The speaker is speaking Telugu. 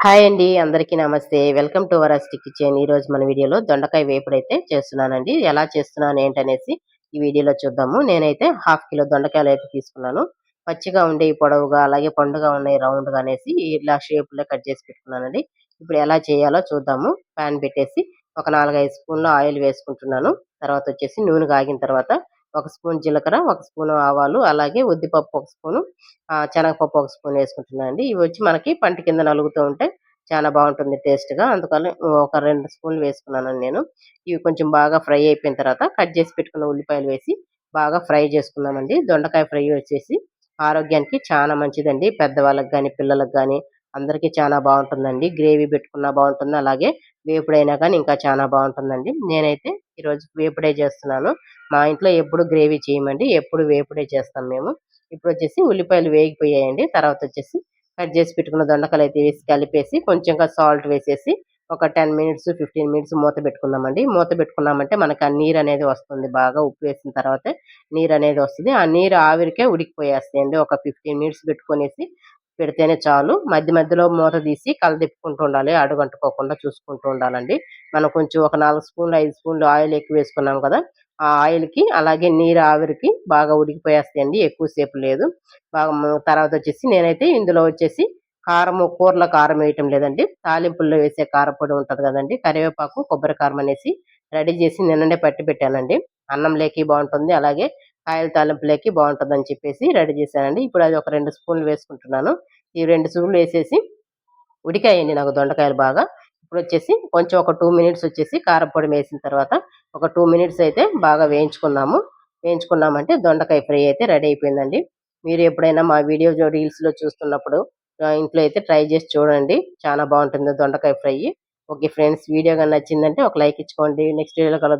హాయ్ అండి. అందరికీ నమస్తే. Welcome to Varsity Kitchen. ఈరోజు మన వీడియోలో దొండకాయ వేపుడైతే చేస్తున్నానండి. ఎలా చేస్తున్నాను ఏంటనేసి ఈ వీడియోలో చూద్దాము. నేనైతే హాఫ్ కిలో దొండకాయలైతే తీసుకున్నాను. పచ్చిగా ఉండేయి పొడవుగా, అలాగే పండుగా ఉన్నాయి రౌండ్‌గా అనేసి ఇలా షేప్‌లో కట్ చేసి పెట్టుకున్నానండి. ఇప్పుడు ఎలా చేయాలో చూద్దాము. పాన్ పెట్టేసి ఒక 4, 5 స్పూన్ల ఆయిల్ వేసుకుంటున్నాను. తర్వాతొచ్చేసి నూనె కాగిన తర్వాత ఒక స్పూన్ జీలకర్ర, ఒక స్పూను ఆవాలు, అలాగే ఉద్దిపప్పు ఒక స్పూను, శనగపప్పు ఒక స్పూన్ వేసుకుంటున్నానండి. ఇవొచ్చి మనకి పంట కింద నలుగుతూ ఉంటే చాలా బావుంటుంది టేస్ట్‌గా. అందుకని ఒక 2 స్పూన్లు వేసుకున్నానండి నేను. ఇవి కొంచెం బాగా ఫ్రై అయిపోయిన తర్వాత కట్ చేసి పెట్టుకున్న ఉల్లిపాయలు వేసి బాగా ఫ్రై చేసుకుందామండి. దొండకాయ ఫ్రై వచ్చేసి ఆరోగ్యానికి చాలా మంచిదండి. పెద్దవాళ్ళకి గాని, పిల్లలకి గాని అందరికీ చాలా బావుంటుందండి. గ్రేవీ పెట్టుకున్నా బావుంటుంది. అలాగే వేపుడైనా గాని ఇంకా చాలా బావుంటుందండి. నేనైతే ఈరోజు వేపుడే చేస్తున్నాను. మా ఇంట్లో ఎప్పుడు గ్రేవీ చేయమండి. ఎప్పుడు వేపుడే చేస్తాం మేము. ఇప్పుడొచ్చేసి ఉల్లిపాయలు వేగిపోయాయండి. తర్వాతొచ్చేసి కట్ చేసి పెట్టుకున్న దొండకాయలైతే వేసి కలిపేసి కొంచెంగా సాల్ట్ వేసేసి ఒక 10 మినిట్స్, 15 మినిట్స్ మూత పెట్టుకుందామండి. మూత పెట్టుకున్నామంటే మనకు ఆ నీరనేది వస్తుంది. బాగా ఉప్పు వేసిన తర్వాతే నీరనేది వస్తది. ఆ నీరు ఆవిరికే ఉడికిపోయేస్తాయండి. ఒక 15 మినిట్స్ పెట్టుకొనేసి పెడితేనే చాలు. మధ్య మధ్యలో మూత తీసి కలదిప్పుకుంటూ ఉండాలి. అడుగంటుకోకుండా చూసుకుంటూ ఉండాలండి. మనం కొంచెం ఒక 4 స్పూన్లు, 5 స్పూన్లు ఆయిల్ ఎక్కువ వేసుకున్నాం కదా! ఆ ఆయిల్‌కి అలాగే నీరు ఆవిరికి బాగా ఉడికిపోయేస్తాయండి. ఎక్కువ సేపు లేదు. బాగా తర్వాతొచ్చేసి నేనైతే ఇందులో వచ్చేసి కారము, కూరలో కారం వేయటం లేదండి. తాలింపుల్లో వేసే కారప్పొడి ఉంటది గదండీ! కరివేపాకు, కొబ్బరి కారం అనేసి రెడీ జేసి నిన్ననే పట్టి పెట్టానండి. అన్నంలోకి బావుంటుంది. అలాగే కాయల తాలింపులోకి బావుంటదని చెప్పేసి రెడీ జేశానండి. ఇప్పుడు అది ఒక 2 స్పూన్లు వేసుకుంటున్నాను. ఈ 2 స్పూన్లు వేసేసి ఉడికాయండి నాకు దొండకాయలు బాగా. ఇప్పుడొచ్చేసి కొంచెం ఒక 2 మినిట్స్ వచ్చేసి కారప్పొడి వేసిన తర్వాత ఒక 2 మినిట్స్ అయితే బాగా వేయించుకుందాము. వేయించుకున్నామంటే దొండకాయ ఫ్రై అయితే రెడీ అయిపోయిందండి. మీరు ఎప్పుడైనా మా వీడియో రీల్స్‌లో చూస్తున్నప్పుడు ఇంట్లో అయితే ట్రై చేసి చూడండి. చాలా బావుంటుంది దొండకాయ ఫ్రై. ఓకే ఫ్రెండ్స్, వీడియో గాని నచ్చిందంటే ఒక లైక్ ఇచ్చుకోండి. నెక్స్ట్ వీడియోలో కలుద్దాం.